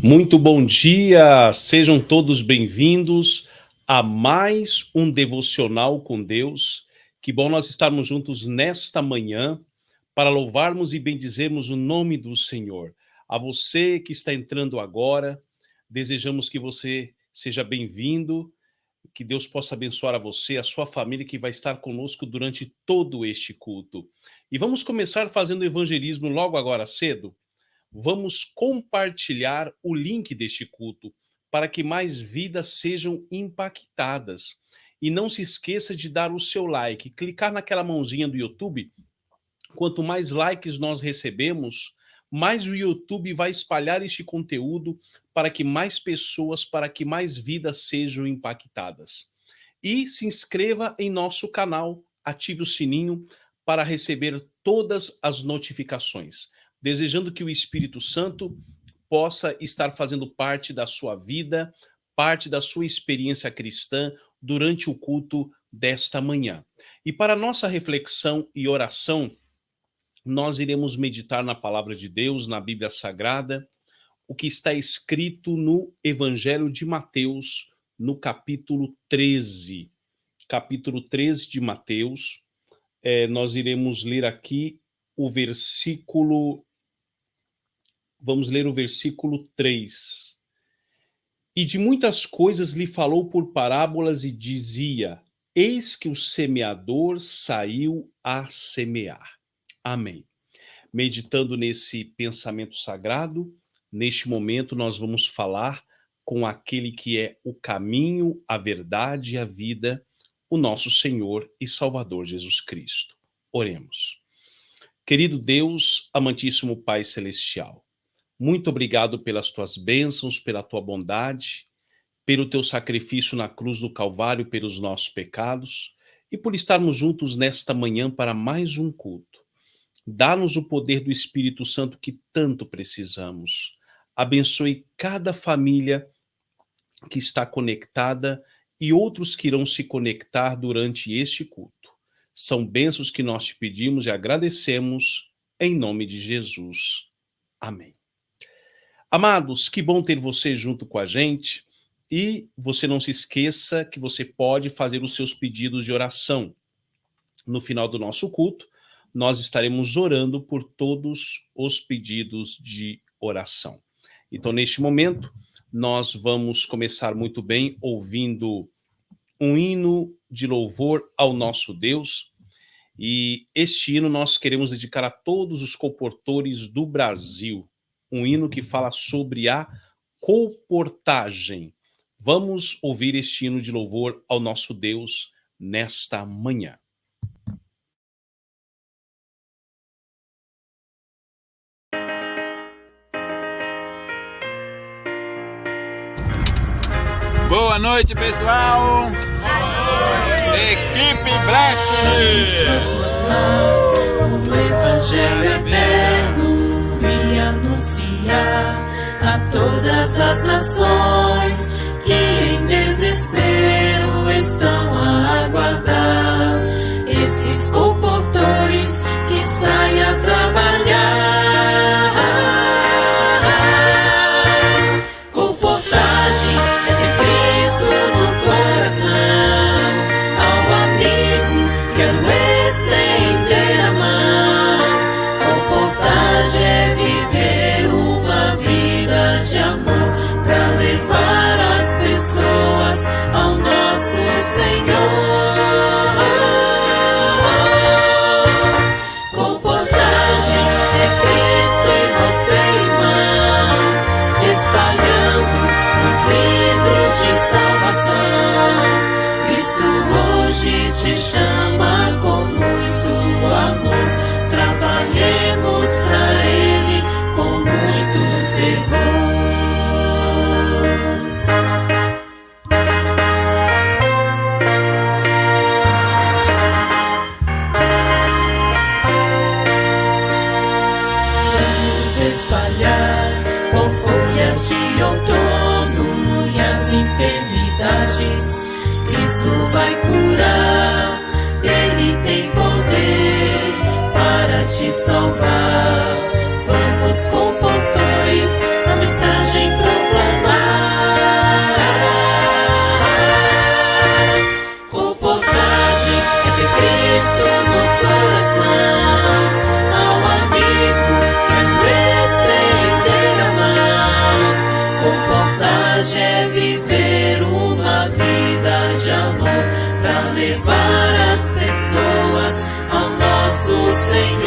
Muito bom dia, sejam todos bem-vindos a mais um Devocional com Deus. Que bom nós estarmos juntos nesta manhã para louvarmos e bendizermos o nome do Senhor. A você que está entrando agora, desejamos que você seja bem-vindo, que Deus possa abençoar a você, a sua família que vai estar conosco durante todo este culto. E vamos começar fazendo evangelismo logo agora cedo. Vamos compartilhar o link deste culto para que mais vidas sejam impactadas. E não se esqueça de dar o seu like, clicar naquela mãozinha do YouTube. Quanto mais likes nós recebemos, mais o YouTube vai espalhar este conteúdo para que mais pessoas, para que mais vidas sejam impactadas. E se inscreva em nosso canal, ative o sininho para receber todas as notificações. Desejando que o Espírito Santo possa estar fazendo parte da sua vida, parte da sua experiência cristã durante o culto desta manhã. E para nossa reflexão e oração, nós iremos meditar na palavra de Deus, na Bíblia Sagrada, o que está escrito no Evangelho de Mateus, no capítulo 13. Capítulo 13 de Mateus, nós iremos ler aqui o versículo... Vamos ler o versículo 3. E de muitas coisas lhe falou por parábolas e dizia: eis que o semeador saiu a semear. Amém. Meditando nesse pensamento sagrado, neste momento nós vamos falar com aquele que é o caminho, a verdade e a vida, o nosso Senhor e Salvador Jesus Cristo. Oremos. Querido Deus, amantíssimo Pai Celestial, muito obrigado pelas tuas bênçãos, pela tua bondade, pelo teu sacrifício na cruz do Calvário pelos nossos pecados e por estarmos juntos nesta manhã para mais um culto. Dá-nos o poder do Espírito Santo que tanto precisamos. Abençoe cada família que está conectada e outros que irão se conectar durante este culto. São bênçãos que nós te pedimos e agradecemos em nome de Jesus. Amém. Amados, que bom ter você junto com a gente e você não se esqueça que você pode fazer os seus pedidos de oração. No final do nosso culto, nós estaremos orando por todos os pedidos de oração. Então, neste momento, nós vamos começar muito bem ouvindo um hino de louvor ao nosso Deus. E este hino nós queremos dedicar a todos os comportores do Brasil. Um hino que fala sobre a comportagem. Vamos ouvir este hino de louvor ao nosso Deus nesta manhã. Boa noite, pessoal! Boa noite. Equipe Black! O Evangelho eterno e anunciar a todas as nações que em desespero estão a aguardar esses comportores que saem a trabalhar. Comportagem é ter Cristo no coração. Ao amigo quero estender a mão. Comportagem é viver uma vida de amor para levar as pessoas ao nosso Senhor. Comportagem é Cristo em você, irmão, espalhando os livros de salvação. Cristo hoje te chama com muito amor. Trabalhemos para Ele com muito fervor. Vamos espalhar com folhas de outono e as enfermidades. Cristo vai curar, Ele tem poder para te salvar. Vamos, comportores, a mensagem proclamar. comportagem é viver uma vida de amor para levar as pessoas ao nosso Senhor.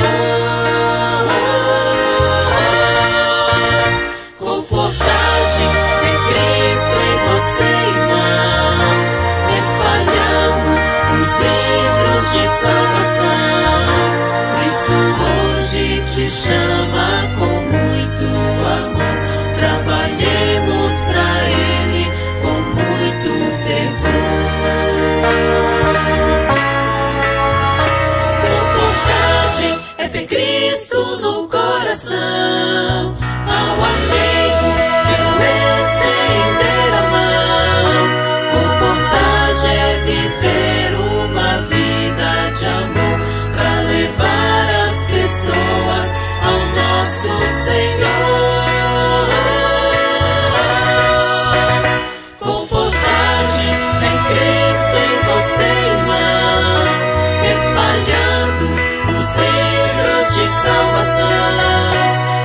Comportagem é Cristo em você, irmão, espalhando os livros de salvação. Cristo hoje te chama com muito amor. Trabalhemos pra Ele com muito fervor. Comportagem é ter Cristo no coração. Ao amigo eu estender a mão. Comportagem é viver uma vida de amor pra levar as pessoas ao nosso Senhor. Comportagem é Cristo em você, irmão, espalhando os livros de salvação.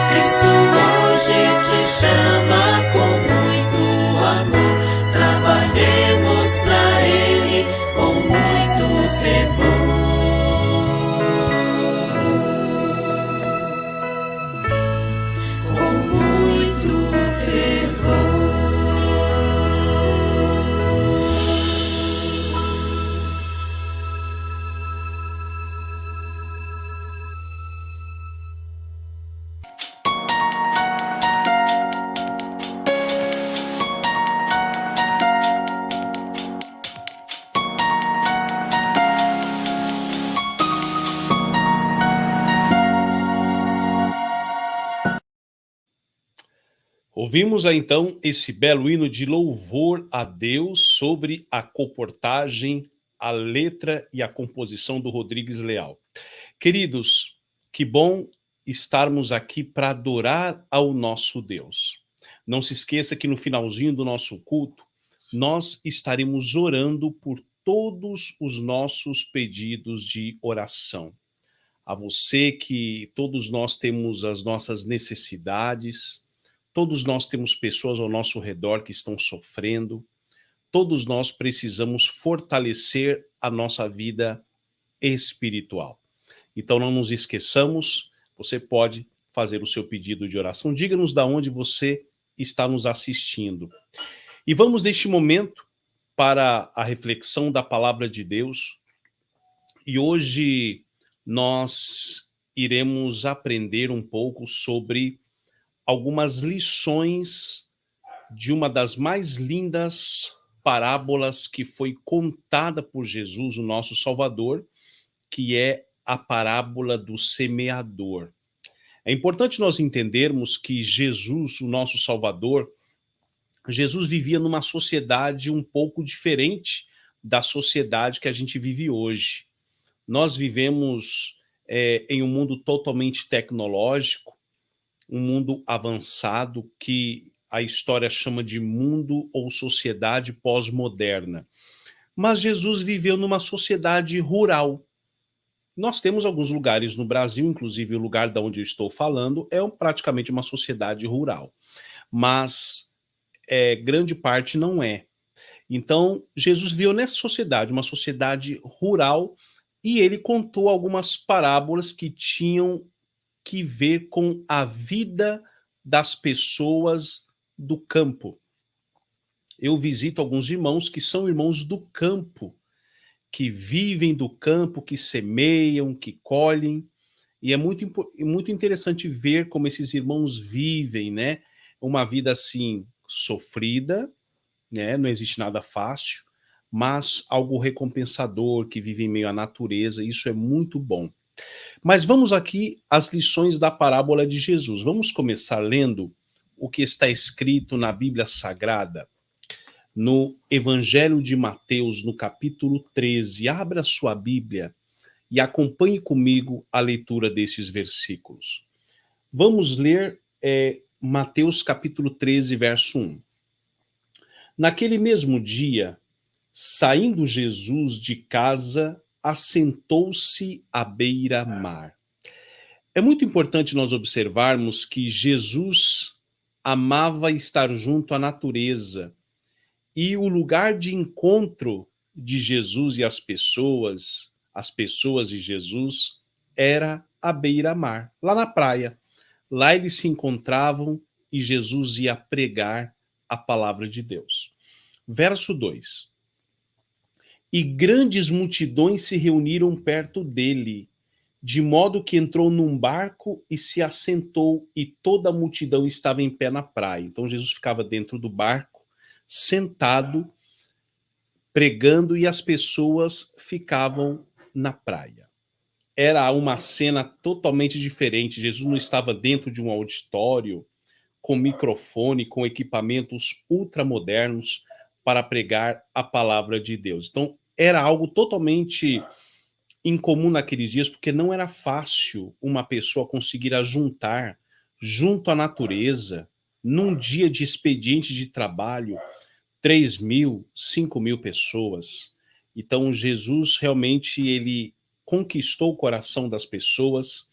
Cristo hoje te chama com muito amor. Trabalhemos pra Ele com muito fervor. Com muito fervor. Ouvimos aí, então, esse belo hino de louvor a Deus sobre a comportagem, a letra e a composição do Rodrigues Leal. Queridos, que bom estarmos aqui para adorar ao nosso Deus. Não se esqueça que no finalzinho do nosso culto, nós estaremos orando por todos os nossos pedidos de oração. A você que todos nós temos as nossas necessidades, todos nós temos pessoas ao nosso redor que estão sofrendo, todos nós precisamos fortalecer a nossa vida espiritual. Então não nos esqueçamos, você pode fazer o seu pedido de oração. Diga-nos de onde você está nos assistindo. E vamos neste momento para a reflexão da palavra de Deus. E hoje nós iremos aprender um pouco sobre algumas lições de uma das mais lindas parábolas que foi contada por Jesus, o nosso Salvador, que é a parábola do semeador. É importante nós entendermos que Jesus, o nosso Salvador, Jesus vivia numa sociedade um pouco diferente da sociedade que a gente vive hoje. Nós vivemos em um mundo totalmente tecnológico, um mundo avançado que a história chama de mundo ou sociedade pós-moderna. Mas Jesus viveu numa sociedade rural. Nós temos alguns lugares no Brasil, inclusive o lugar de onde eu estou falando, é praticamente uma sociedade rural. Mas grande parte não é. Então, Jesus viveu nessa sociedade, uma sociedade rural, e ele contou algumas parábolas que tinham que ver com a vida das pessoas do campo. Eu visito alguns irmãos que são irmãos do campo, que vivem do campo, que semeiam, que colhem, e é muito interessante ver como esses irmãos vivem, né? Uma vida assim sofrida, né? Não existe nada fácil, mas algo recompensador, que vive em meio à natureza, isso é muito bom. Mas vamos aqui às lições da parábola de Jesus. Vamos começar lendo o que está escrito na Bíblia Sagrada, no Evangelho de Mateus, no capítulo 13. Abra sua Bíblia e acompanhe comigo a leitura desses versículos. Vamos ler Mateus capítulo 13, verso 1. Naquele mesmo dia, saindo Jesus de casa, assentou-se à beira-mar. É muito importante nós observarmos que Jesus amava estar junto à natureza. E o lugar de encontro de Jesus e as pessoas e Jesus, era a beira-mar, lá na praia. Lá eles se encontravam e Jesus ia pregar a palavra de Deus. Verso 2. E grandes multidões se reuniram perto dele, de modo que entrou num barco e se assentou, e toda a multidão estava em pé na praia. Então Jesus ficava dentro do barco, sentado, pregando, e as pessoas ficavam na praia. Era uma cena totalmente diferente. Jesus não estava dentro de um auditório, com microfone, com equipamentos ultramodernos para pregar a palavra de Deus. Então, era algo totalmente incomum naqueles dias, porque não era fácil uma pessoa conseguir ajuntar junto à natureza, num dia de expediente de trabalho, 3.000, 5.000 pessoas. Então, Jesus realmente ele conquistou o coração das pessoas,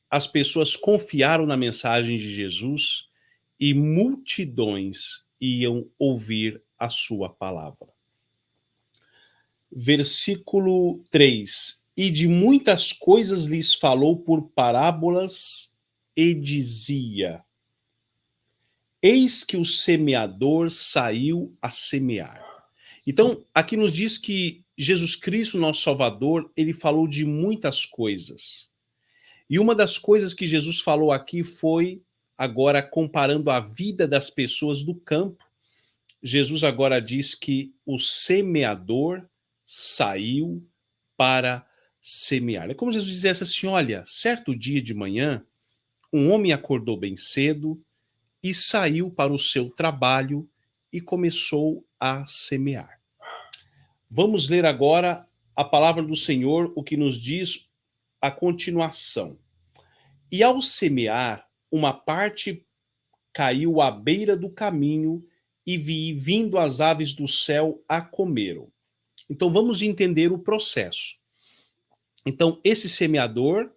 as pessoas confiaram na mensagem de Jesus e multidões iam ouvir a sua palavra. Versículo 3. E de muitas coisas lhes falou por parábolas e dizia: eis que o semeador saiu a semear. Então, aqui nos diz que Jesus Cristo, nosso Salvador, ele falou de muitas coisas. E uma das coisas que Jesus falou aqui foi, agora comparando a vida das pessoas do campo, Jesus agora diz que o semeador saiu para semear. É como se Jesus dissesse assim: olha, certo dia de manhã, um homem acordou bem cedo e saiu para o seu trabalho e começou a semear. Vamos ler agora a palavra do Senhor, o que nos diz a continuação. E ao semear, uma parte caiu à beira do caminho e vindo as aves do céu a comeram. Então vamos entender o processo. Então esse semeador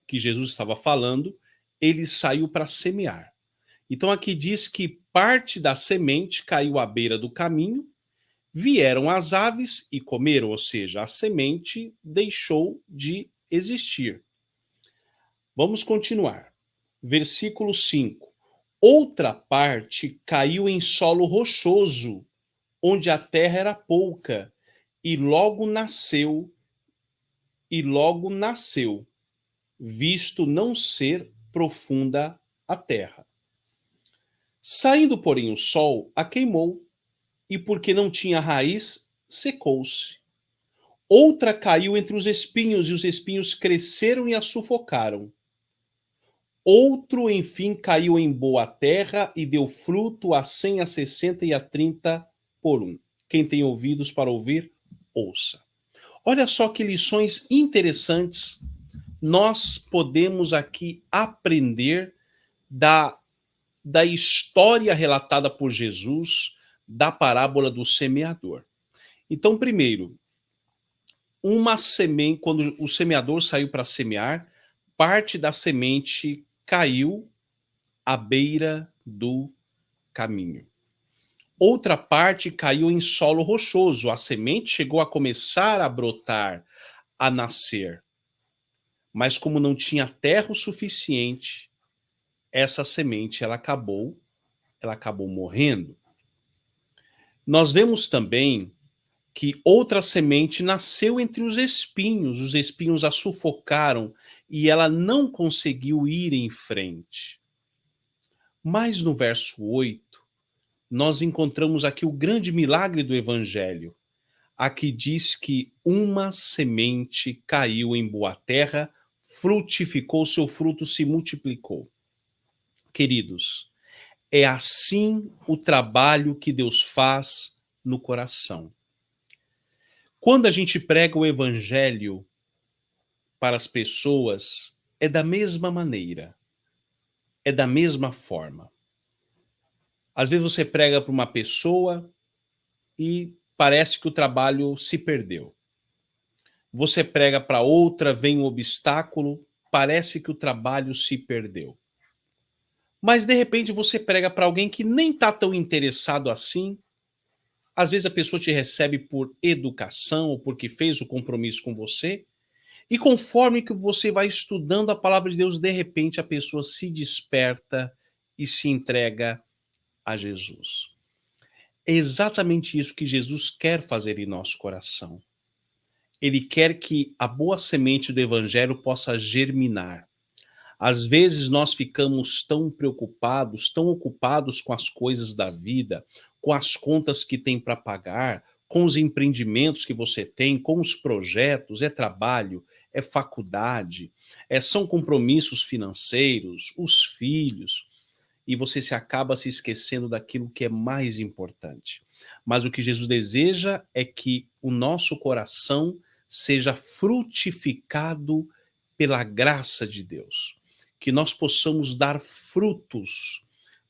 que Jesus estava falando, ele saiu para semear. Então aqui diz que parte da semente caiu à beira do caminho, vieram as aves e comeram, ou seja, a semente deixou de existir. Vamos continuar. Versículo 5. Outra parte caiu em solo rochoso, onde a terra era pouca, e logo nasceu, visto não ser profunda a terra. Saindo, porém, o sol a queimou, e porque não tinha raiz, secou-se. Outra caiu entre os espinhos, e os espinhos cresceram e a sufocaram. Outro, enfim, caiu em boa terra e deu fruto a 100, a 60 e a 30 por um. Quem tem ouvidos para ouvir, ouça. Olha só que lições interessantes nós podemos aqui aprender da história relatada por Jesus, da parábola do semeador. Então, primeiro, uma semente, quando o semeador saiu para semear, parte da semente caiu à beira do caminho. Outra parte caiu em solo rochoso. A semente chegou a começar a brotar, a nascer. Mas como não tinha terra o suficiente, essa semente ela acabou morrendo. Nós vemos também que outra semente nasceu entre os espinhos a sufocaram e ela não conseguiu ir em frente. Mas no verso 8, nós encontramos aqui o grande milagre do Evangelho. Aqui diz que uma semente caiu em boa terra, frutificou, seu fruto se multiplicou. Queridos, é assim o trabalho que Deus faz no coração. Quando a gente prega o evangelho para as pessoas, é da mesma maneira, é da mesma forma. Às vezes você prega para uma pessoa e parece que o trabalho se perdeu. Você prega para outra, vem um obstáculo, parece que o trabalho se perdeu. Mas de repente você prega para alguém que nem está tão interessado assim. Às vezes a pessoa te recebe por educação ou porque fez o compromisso com você. E conforme que você vai estudando a palavra de Deus, de repente a pessoa se desperta e se entrega a Jesus. É exatamente isso que Jesus quer fazer em nosso coração. Ele quer que a boa semente do evangelho possa germinar. Às vezes nós ficamos tão preocupados, tão ocupados com as coisas da vida, com as contas que tem para pagar, com os empreendimentos que você tem, com os projetos, é trabalho, é faculdade, são compromissos financeiros, os filhos, e você se acaba se esquecendo daquilo que é mais importante. Mas o que Jesus deseja é que o nosso coração seja frutificado pela graça de Deus, que nós possamos dar frutos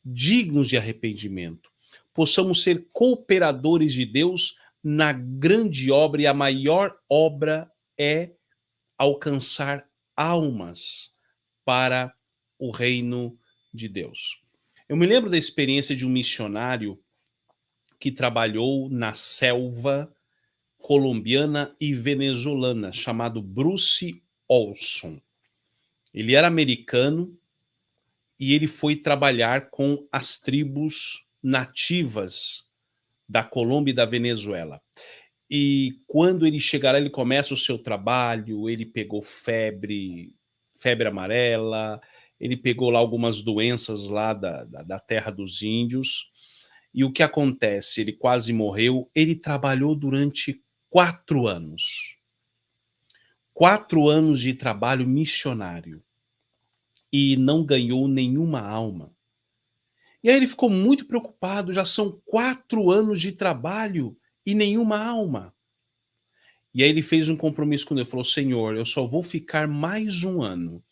dignos de arrependimento, possamos ser cooperadores de Deus na grande obra, e a maior obra é alcançar almas para o reino de Deus. Eu me lembro da experiência de um missionário que trabalhou na selva colombiana e venezuelana, chamado Bruce Olson. Ele era americano e ele foi trabalhar com as tribos nativas da Colômbia e da Venezuela. E quando ele chegar lá, ele começa o seu trabalho, ele pegou febre amarela, ele pegou lá algumas doenças lá da terra dos índios. E o que acontece? Ele quase morreu. Ele trabalhou durante 4 anos. 4 anos de trabalho missionário. E não ganhou nenhuma alma. E aí ele ficou muito preocupado, já são 4 anos de trabalho e nenhuma alma. E aí ele fez um compromisso com Deus, falou: Senhor, eu só vou ficar mais 1 ano.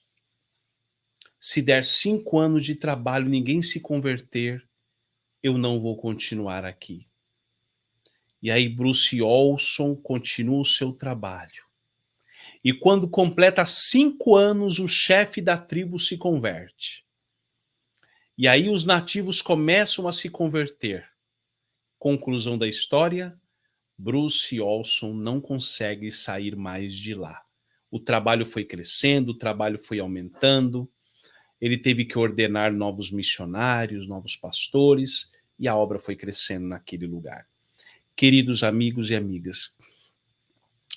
Se der 5 anos de trabalho e ninguém se converter, eu não vou continuar aqui. E aí Bruce Olson continua o seu trabalho. E quando completa 5 anos, o chefe da tribo se converte. E aí os nativos começam a se converter. Conclusão da história: Bruce Olson não consegue sair mais de lá. O trabalho foi crescendo, o trabalho foi aumentando, ele teve que ordenar novos missionários, novos pastores, e a obra foi crescendo naquele lugar. Queridos amigos e amigas,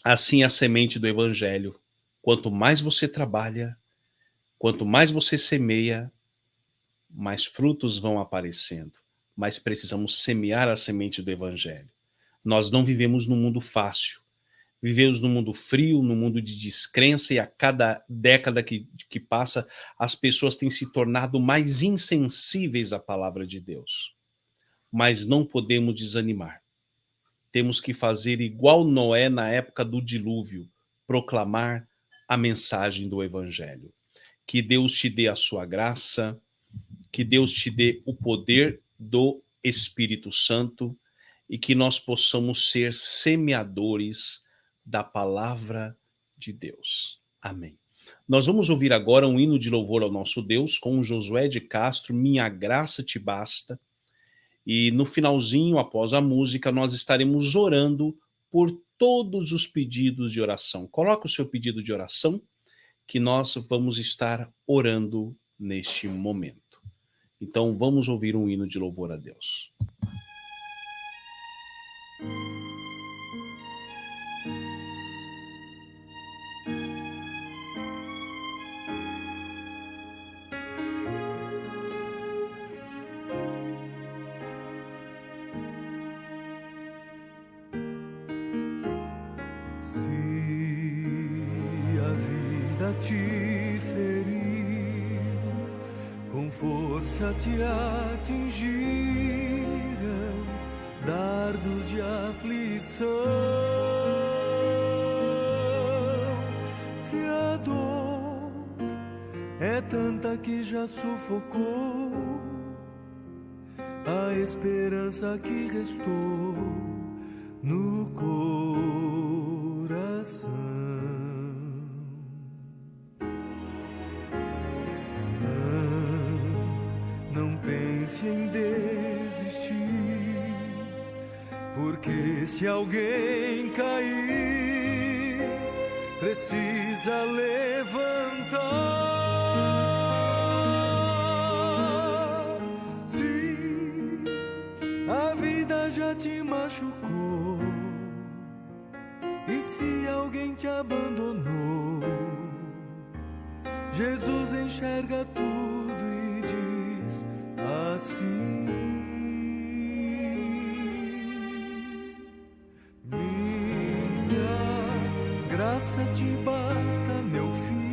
assim é a semente do evangelho. Quanto mais você trabalha, quanto mais você semeia, mais frutos vão aparecendo. Mas precisamos semear a semente do evangelho. Nós não vivemos num mundo fácil. Vivemos num mundo frio, num mundo de descrença, e a cada década que passa, as pessoas têm se tornado mais insensíveis à palavra de Deus. Mas não podemos desanimar. Temos que fazer igual Noé na época do dilúvio, proclamar a mensagem do evangelho. Que Deus te dê a sua graça, que Deus te dê o poder do Espírito Santo, e que nós possamos ser semeadores da palavra de Deus. Amém. Nós vamos ouvir agora um hino de louvor ao nosso Deus com Josué de Castro, Minha Graça Te Basta. E no finalzinho, após a música, nós estaremos orando por todos os pedidos de oração. Coloque o seu pedido de oração, que nós vamos estar orando neste momento. Então vamos ouvir um hino de louvor a Deus. Te ferir, com força te atingiram dardos de aflição. Se a dor é tanta que já sufocou a esperança que restou no coração. pense em desistir, porque se alguém cair, precisa levantar. Se a vida já te machucou, e se alguém te abandonou, Jesus enxerga tudo e diz assim: minha graça te basta, meu filho.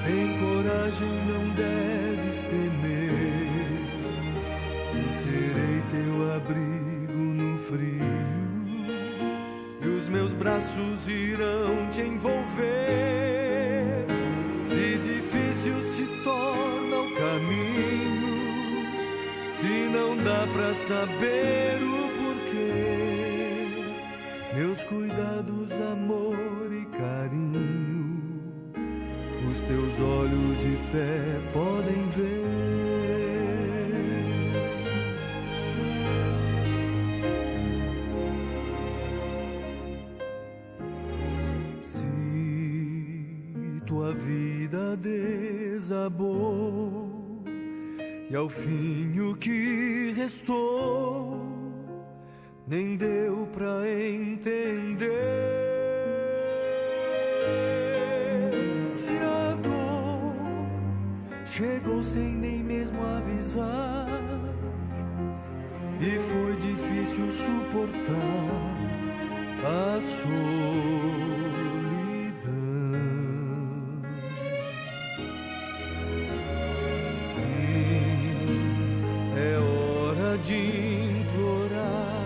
Tem coragem, não deves temer. Eu serei teu abrigo no frio, e os meus braços irão te envolver. Se difícil se torna o caminho, se não dá pra saber o porquê, meus cuidados, amor e carinho, os teus olhos de fé podem ver. Tua vida desabou e ao fim o que restou nem deu pra entender. Se a dor chegou sem nem mesmo avisar e foi difícil suportar a solidão, de implorar,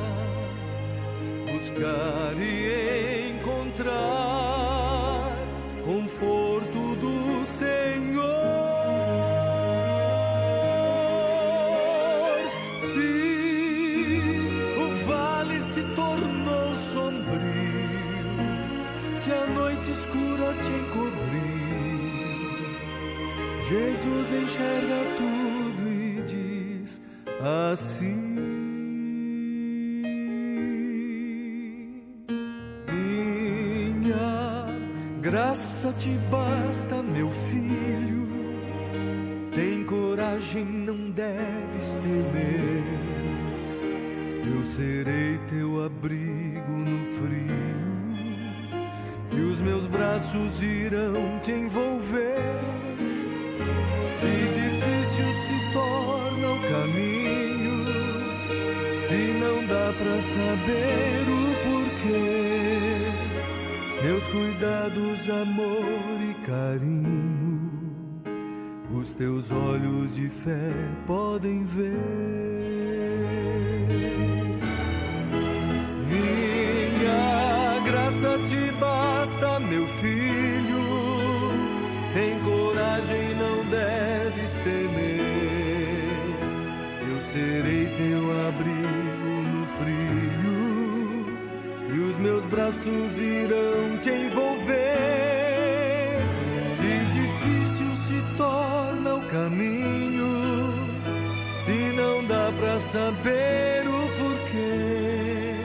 buscar e encontrar conforto do Senhor. Se o vale se tornou sombrio, se a noite escura te encobrir, Jesus enxerga tudo e diz assim: minha graça te basta, meu filho. Tem coragem, não deves temer. Eu serei teu abrigo no frio, e os meus braços irão te envolver. Se difícil se torna o caminho, se não dá pra saber o porquê, meus cuidados, amor e carinho, os teus olhos de fé podem ver. Minha graça te basta, meu filho. Tem coragem, não deves temer. Eu serei teu abrigo no frio, e os meus braços irão te envolver. Se difícil se torna o caminho, se não dá pra saber o porquê,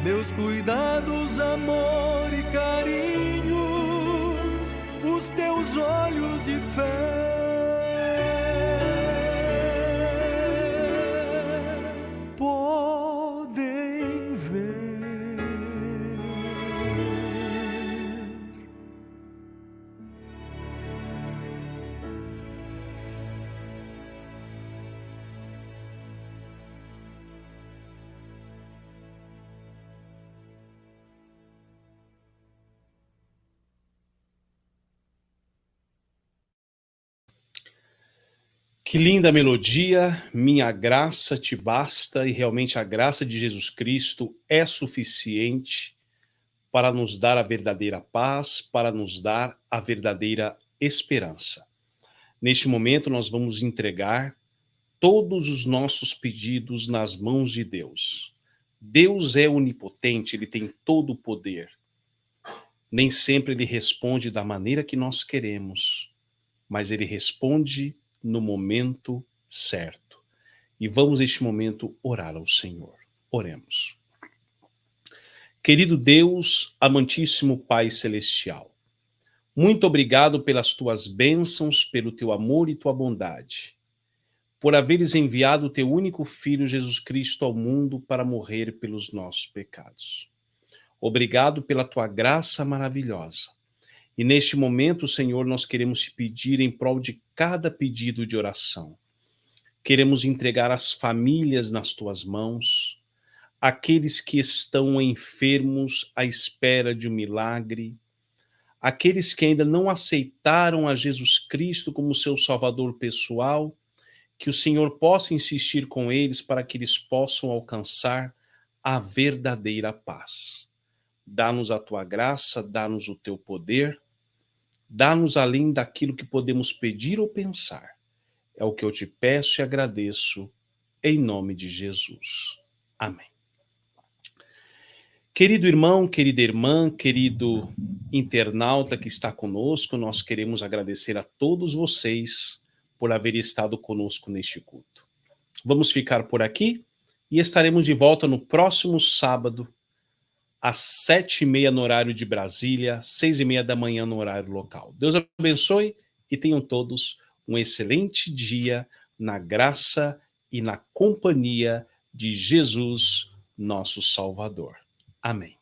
meus cuidados, amor e carinho, os teus olhos de fé podem ver. Que linda melodia, minha graça te basta, e realmente a graça de Jesus Cristo é suficiente para nos dar a verdadeira paz, para nos dar a verdadeira esperança. Neste momento nós vamos entregar todos os nossos pedidos nas mãos de Deus. Deus é onipotente, Ele tem todo o poder. Nem sempre Ele responde da maneira que nós queremos, mas Ele responde no momento certo. E vamos neste momento orar ao Senhor. Oremos. Querido Deus, amantíssimo Pai Celestial, muito obrigado pelas tuas bênçãos, pelo teu amor e tua bondade, por haveres enviado o teu único Filho Jesus Cristo ao mundo para morrer pelos nossos pecados. Obrigado pela tua graça maravilhosa. E neste momento, Senhor, nós queremos te pedir em prol de cada pedido de oração. Queremos entregar as famílias nas tuas mãos, aqueles que estão enfermos à espera de um milagre, aqueles que ainda não aceitaram a Jesus Cristo como seu Salvador pessoal, que o Senhor possa insistir com eles para que eles possam alcançar a verdadeira paz. Dá-nos a tua graça, dá-nos o teu poder, dá-nos além daquilo que podemos pedir ou pensar. É o que eu te peço e agradeço, em nome de Jesus. Amém. Querido irmão, querida irmã, querido internauta que está conosco, nós queremos agradecer a todos vocês por haver estado conosco neste culto. Vamos ficar por aqui e estaremos de volta no próximo sábado, às 7h30 no horário de Brasília, 6h30 da manhã no horário local. Deus abençoe e tenham todos um excelente dia na graça e na companhia de Jesus, nosso Salvador. Amém.